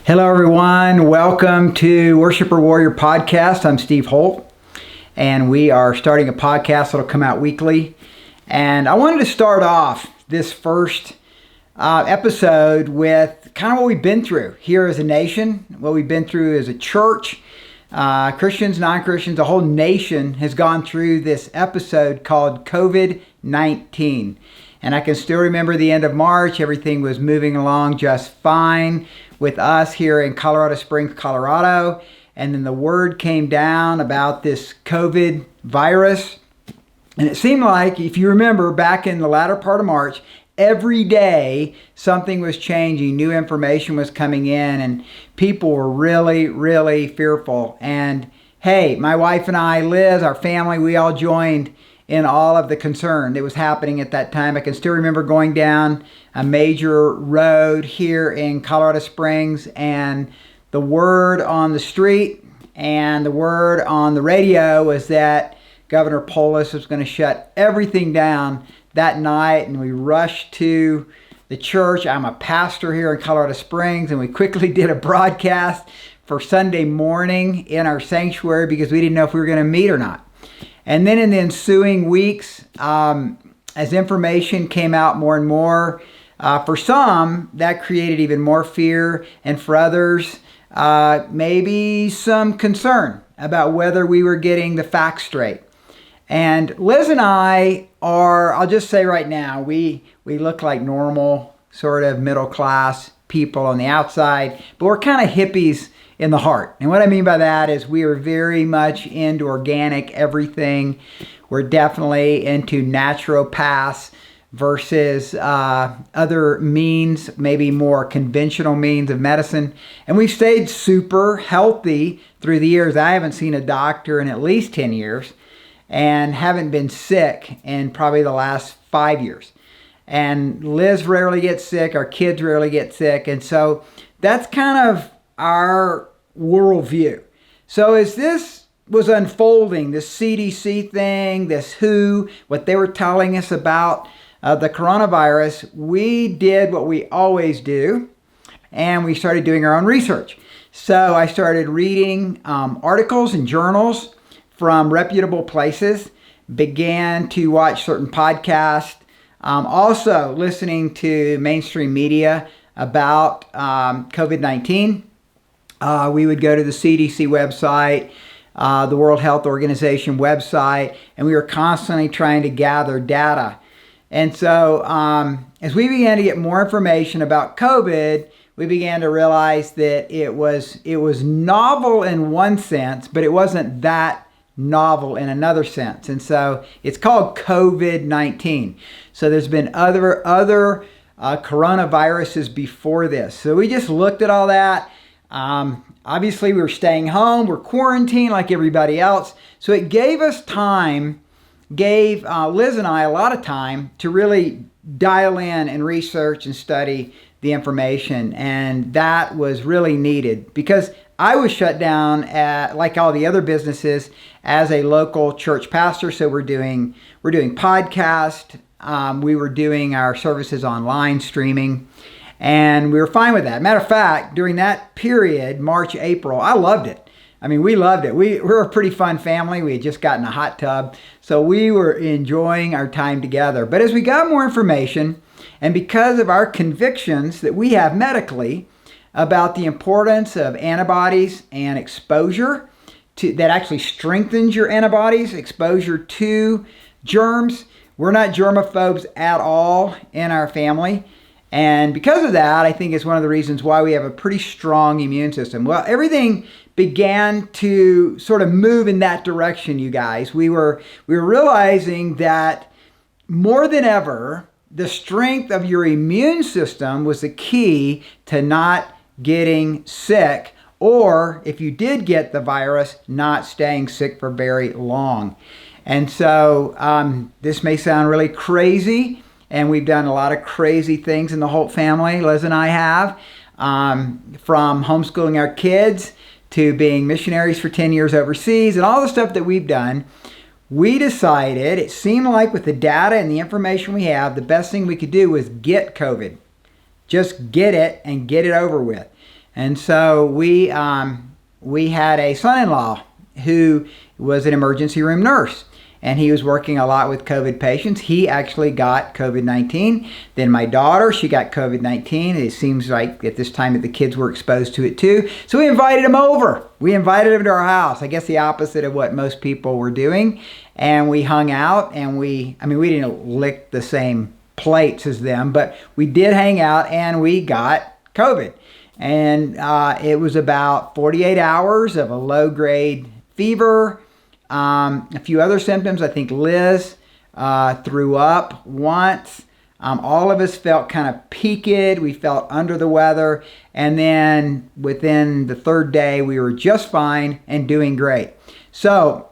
Hello, everyone. Welcome to Worshiper Warrior Podcast. I'm Steve Holt, and we are starting a podcast that'll come out weekly. And I wanted to start off this first episode with kind of what we've been through here as a nation, what we've been through as a church, Christians, non-Christians. The whole nation has gone through this episode called COVID-19. And I can still remember the end of March. Everything was moving along just fine with us here in Colorado Springs, Colorado. And then the word came down about this COVID virus. And it seemed like, if you remember, back in the latter part of March, every day something was changing. New information was coming in and people were really, really fearful. And hey, my wife and I, Liz, our family, we all joined in all of the concern that was happening at that time. I can still remember going down a major road here in Colorado Springs, and the word on the street and the word on the radio was that Governor Polis was going to shut everything down that night, and we rushed to the church. I'm a pastor here in Colorado Springs, and we quickly did a broadcast for Sunday morning in our sanctuary because we didn't know if we were going to meet or not. And then in the ensuing weeks, as information came out more and more, for some, that created even more fear, and for others, maybe some concern about whether we were getting the facts straight. And Liz and I are, I'll just say right now, we look like normal, sort of middle-class people on the outside, but we're kind of hippies in the heart. And what I mean by that is we are very much into organic everything. We're definitely into naturopaths versus other means, maybe more conventional means of medicine. And we've stayed super healthy through the years. I haven't seen a doctor in at least 10 years and haven't been sick in probably the last 5 years. And Liz rarely gets sick. Our kids rarely get sick. And so that's kind of our worldview. So as this was unfolding, this CDC thing, this WHO, what they were telling us about the coronavirus, we did what we always do, and we started doing our own research. So I started reading articles and journals from reputable places, began to watch certain podcasts, also listening to mainstream media about COVID-19. We would go to the CDC website, the World Health Organization website, and we were constantly trying to gather data. And so as we began to get more information about COVID, we began to realize that it was novel in one sense, but it wasn't that novel in another sense. And so it's called COVID-19. So there's been other coronaviruses before this. So we just looked at all that. Obviously, we were staying home. We're quarantined like everybody else. So it gave us time, gave Liz and I a lot of time to really dial in and research and study the information. And that was really needed because I was shut down like all the other businesses as a local church pastor. So we're doing podcasts. We were doing our services online, streaming. And we were fine with that. Matter of fact, during that period, March, April, I loved it. I mean, we loved it. We're a pretty fun family. We had just gotten a hot tub. So we were enjoying our time together. But as we got more information, and because of our convictions that we have medically about the importance of antibodies and exposure that actually strengthens your antibodies, exposure to germs, we're not germaphobes at all in our family. And because of that, I think it's one of the reasons why we have a pretty strong immune system. Well, everything began to sort of move in that direction, you guys. We were realizing that more than ever, the strength of your immune system was the key to not getting sick, or if you did get the virus, not staying sick for very long. And so this may sound really crazy, and we've done a lot of crazy things in the Holt family, Liz and I have, from homeschooling our kids to being missionaries for 10 years overseas and all the stuff that we've done. We decided, it seemed like with the data and the information we have, the best thing we could do was get COVID. Just get it and get it over with. And so we had a son-in-law who was an emergency room nurse, and he was working a lot with COVID patients. He actually got COVID-19. Then my daughter, she got COVID-19. It seems like at this time that the kids were exposed to it too. So we invited him over. We invited him to our house. I guess the opposite of what most people were doing. And we hung out, and we didn't lick the same plates as them, but we did hang out, and we got COVID. And it was about 48 hours of a low-grade fever, a few other symptoms. I think Liz threw up once. All of us felt kind of peaked. We felt under the weather. And then within the third day, we were just fine and doing great. So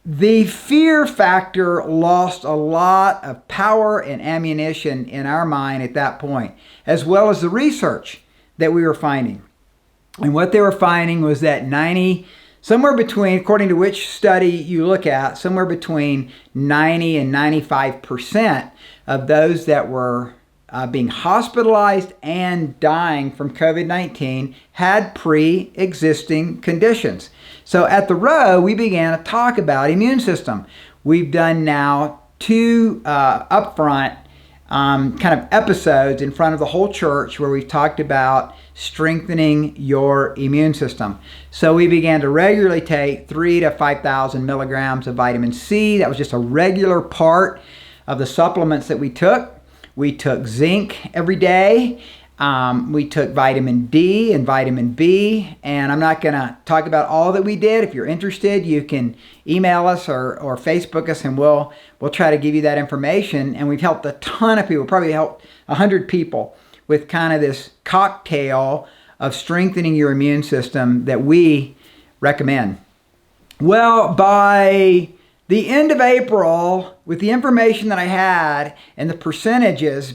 the fear factor lost a lot of power and ammunition in our mind at that point, as well as the research that we were finding. And what they were finding was that somewhere between, according to which study you look at, somewhere between 90 and 95% of those that were being hospitalized and dying from COVID-19 had pre-existing conditions. So at the Row, we began to talk about immune system. We've done now 2 upfront kind of episodes in front of the whole church where we've talked about strengthening your immune system. So we began to regularly take 3,000 to 5,000 milligrams of vitamin C. That was just a regular part of the supplements that we took. We took zinc every day. We took vitamin D and vitamin B, and I'm not going to talk about all that we did. If you're interested, you can email us or Facebook us, and we'll try to give you that information. And we've helped a ton of people, probably helped 100 people with kind of this cocktail of strengthening your immune system that we recommend. Well, by the end of April, with the information that I had and the percentages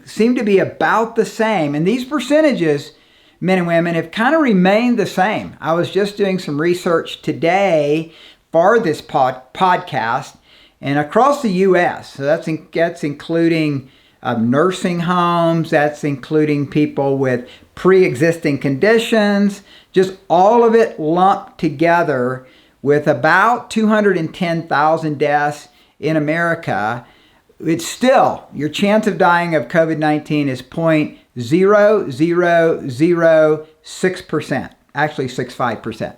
seemed to be about the same. And these percentages, men and women, have kind of remained the same. I was just doing some research today for this podcast, and across the U.S., so that's including nursing homes, that's including people with pre-existing conditions, just all of it lumped together, with about 210,000 deaths in America. It's still, your chance of dying of COVID-19 is 0.0006%, actually 65%.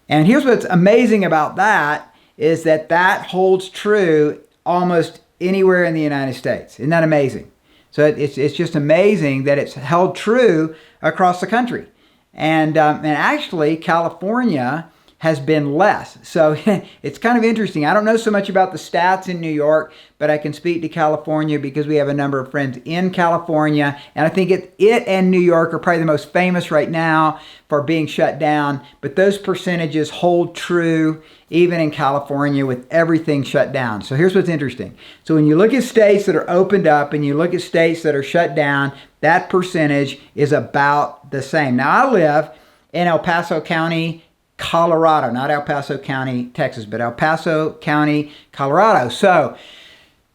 And here's what's amazing about that is that holds true almost anywhere in the United States. Isn't that amazing? So it's just amazing that it's held true across the country. And actually, California has been less. So it's kind of interesting. I don't know so much about the stats in New York, but I can speak to California because we have a number of friends in California. And I think it and New York are probably the most famous right now for being shut down. But those percentages hold true even in California with everything shut down. So here's what's interesting. So when you look at states that are opened up and you look at states that are shut down, that percentage is about the same. Now, I live in El Paso County, Colorado, not El Paso County, Texas, but El Paso County, Colorado. So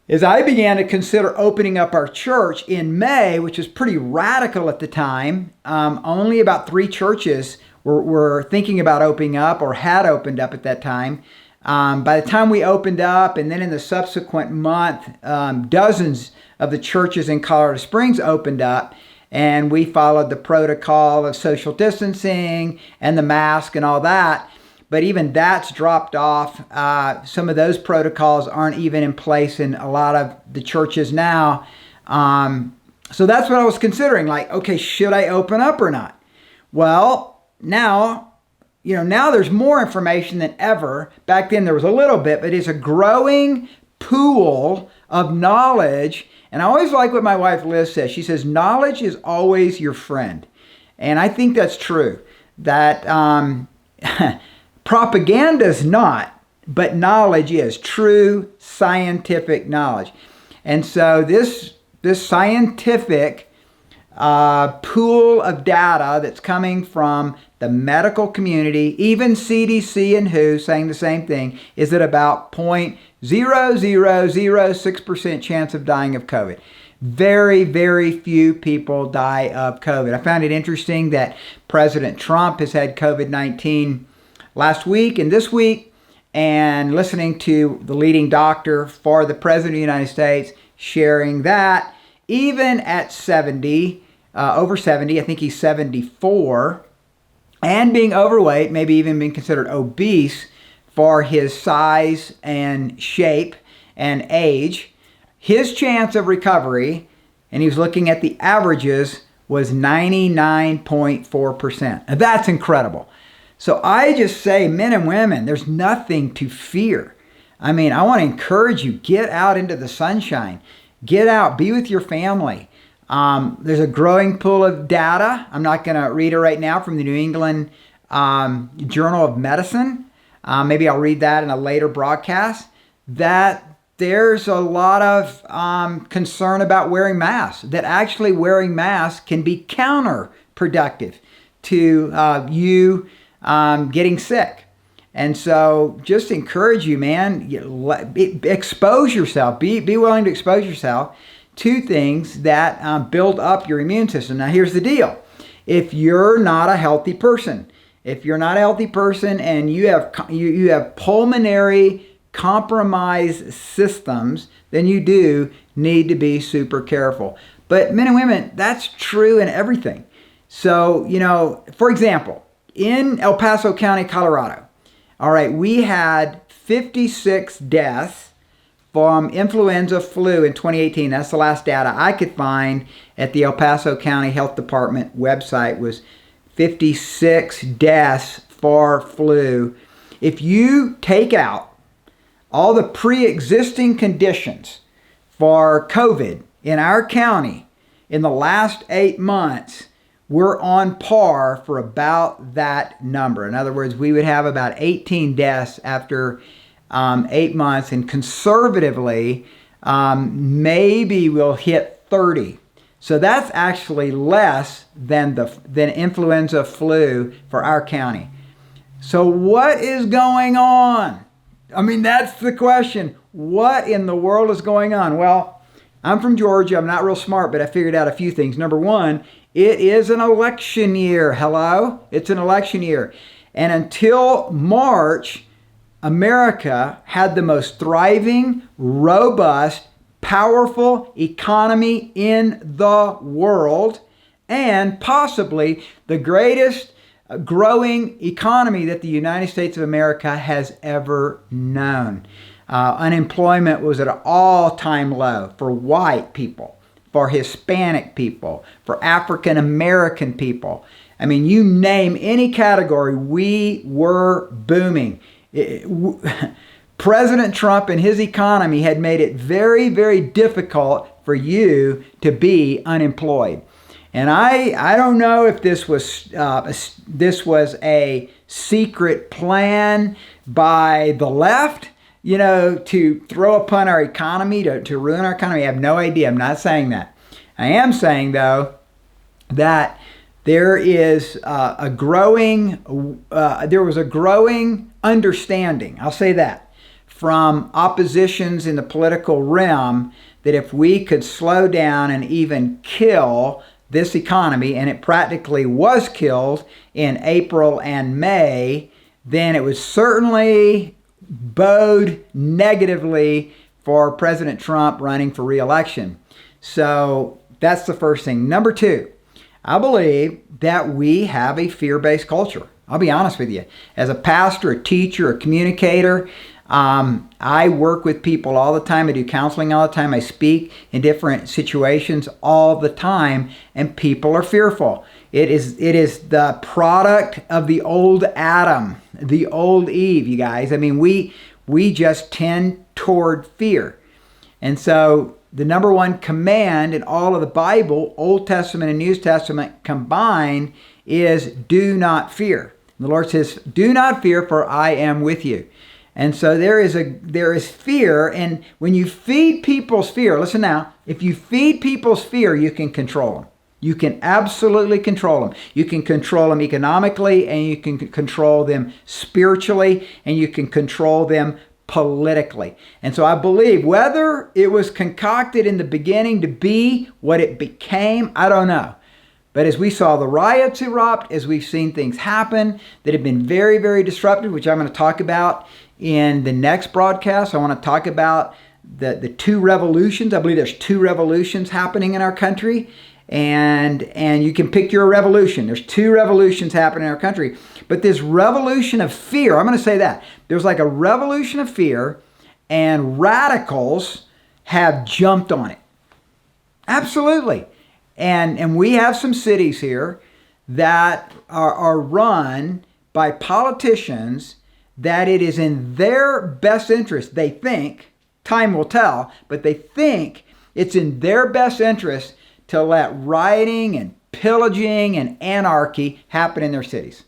as I began to consider opening up our church in May, which was pretty radical at the time, only about 3 churches were thinking about opening up or had opened up at that time. By the time we opened up, and then in the subsequent month, dozens of the churches in Colorado Springs opened up. And we followed the protocol of social distancing and the mask and all that. But even that's dropped off. Some of those protocols aren't even in place in a lot of the churches now. So that's what I was considering. Like, okay, should I open up or not? Well, now there's more information than ever. Back then there was a little bit, but it's a growing pool of knowledge. And I always like what my wife Liz says. She says, knowledge is always your friend. And I think that's true. That propaganda is not, but knowledge is true scientific knowledge. And so this scientific pool of data that's coming from the medical community, even CDC and WHO saying the same thing, is at about 0.0006% chance of dying of COVID. very, very few people die of COVID. I found it interesting that President Trump has had COVID-19 last week and this week, and listening to the leading doctor for the President of the United States sharing that even at 70, over 70, I think he's 74, and being overweight, maybe even being considered obese for his size and shape and age, his chance of recovery, and he was looking at the averages, was 99.4%. Now, that's incredible. So I just say, men and women, there's nothing to fear. I mean, I want to encourage you, get out into the sunshine. Get out, be with your family. There's a growing pool of data. I'm not going to read it right now, from the New England Journal of Medicine. Maybe I'll read that in a later broadcast. That there's a lot of concern about wearing masks, that actually wearing masks can be counterproductive to you getting sick. And so just encourage you, man, expose yourself. Be willing to expose yourself to things that build up your immune system. Now, here's the deal. If you're not a healthy person, and you have pulmonary compromised systems, then you do need to be super careful. But men and women, that's true in everything. So, for example, in El Paso County, Colorado, all right, we had 56 deaths from influenza flu in 2018. That's the last data I could find at the El Paso County Health Department website, was 56 deaths for flu. If you take out all the pre-existing conditions for COVID in our county in the last 8 months, we're on par for about that number. In other words, we would have about 18 deaths after 8 months, and conservatively, maybe we'll hit 30. So that's actually less than influenza flu for our county. So what is going on? I mean, that's the question. What in the world is going on? Well, I'm from Georgia. I'm not real smart, but I figured out a few things. Number one, it is an election year. Hello? It's an election year. And until March, America had the most thriving, robust, powerful economy in the world, and possibly the greatest growing economy that the United States of America has ever known. Unemployment was at an all-time low for white people, for Hispanic people, for African American people. I mean, you name any category, we were booming. President Trump and his economy had made it very, very difficult for you to be unemployed. And I don't know if this was a secret plan by the left, to throw upon our economy, to ruin our economy. I have no idea. I'm not saying that. I am saying, though, that there was a growing understanding, I'll say that, from oppositions in the political realm, that if we could slow down and even kill this economy, and it practically was killed in April and May, then it would certainly bode negatively for President Trump running for re-election. So that's the first thing. Number two, I believe that we have a fear-based culture. I'll be honest with you. As a pastor, a teacher, a communicator, I work with people all the time. I do counseling all the time. I speak in different situations all the time, and people are fearful. It is the product of the old Adam, the old Eve, you guys. I mean, we just tend toward fear. And so the number one command in all of the Bible, Old Testament and New Testament combined, is do not fear. The Lord says, do not fear, for I am with you. And so there is fear, and when you feed people's fear, listen now, if you feed people's fear, you can control them. You can absolutely control them. You can control them economically, and you can control them spiritually, and you can control them politically. And so I believe whether it was concocted in the beginning to be what it became, I don't know. But as we saw the riots erupt, as we've seen things happen that have been very, very disruptive, which I'm going to talk about in the next broadcast. I want to talk about the two revolutions. I believe there's two revolutions happening in our country. And you can pick your revolution. There's two revolutions happening in our country. But this revolution of fear, I'm going to say that. There's like a revolution of fear, and radicals have jumped on it. Absolutely. And we have some cities here that are run by politicians that it is in their best interest, they think, time will tell, but they think it's in their best interest to let rioting and pillaging and anarchy happen in their cities.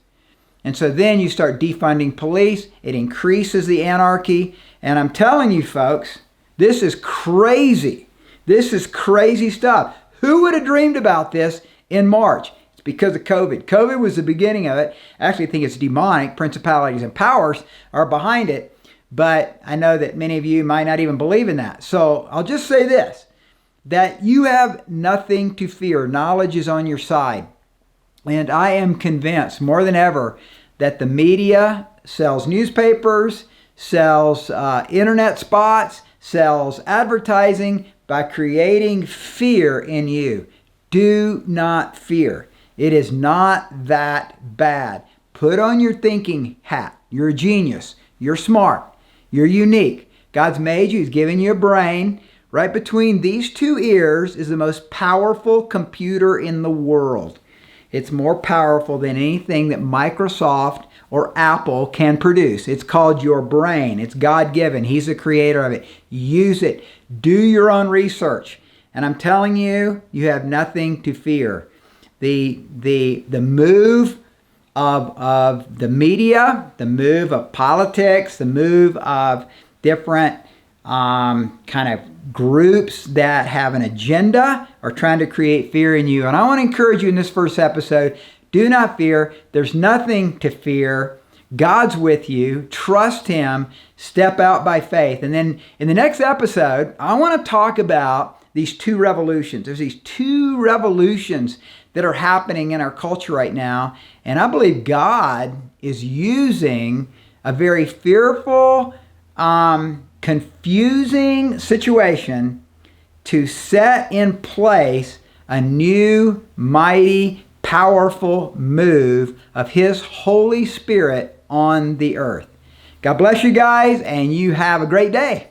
And so then you start defunding police, it increases the anarchy, and I'm telling you folks, this is crazy. This is crazy stuff. Who would have dreamed about this in March? It's because of COVID. COVID was the beginning of it. I actually think it's demonic. Principalities and powers are behind it. But I know that many of you might not even believe in that. So I'll just say this, that you have nothing to fear. Knowledge is on your side. And I am convinced more than ever that the media sells newspapers, sells internet spots, sells advertising by creating fear in you. Do not fear. It is not that bad. Put on your thinking hat. You're a genius. You're smart. You're unique. God's made you. He's given you a brain. Right between these two ears is the most powerful computer in the world. It's more powerful than anything that Microsoft or Apple can produce. It's called your brain. It's God-given. He's the creator of it. Use it. Do your own research. And I'm telling you, you have nothing to fear. The move of the media, the move of politics, the move of different kind of groups that have an agenda are trying to create fear in you. And I want to encourage you in this first episode, do not fear. There's nothing to fear. God's with you. Trust Him. Step out by faith. And then in the next episode, I want to talk about these two revolutions. There's these two revolutions that are happening in our culture right now. And I believe God is using a very fearful, confusing situation to set in place a new, mighty, powerful move of His Holy Spirit on the earth. God bless you guys, and you have a great day.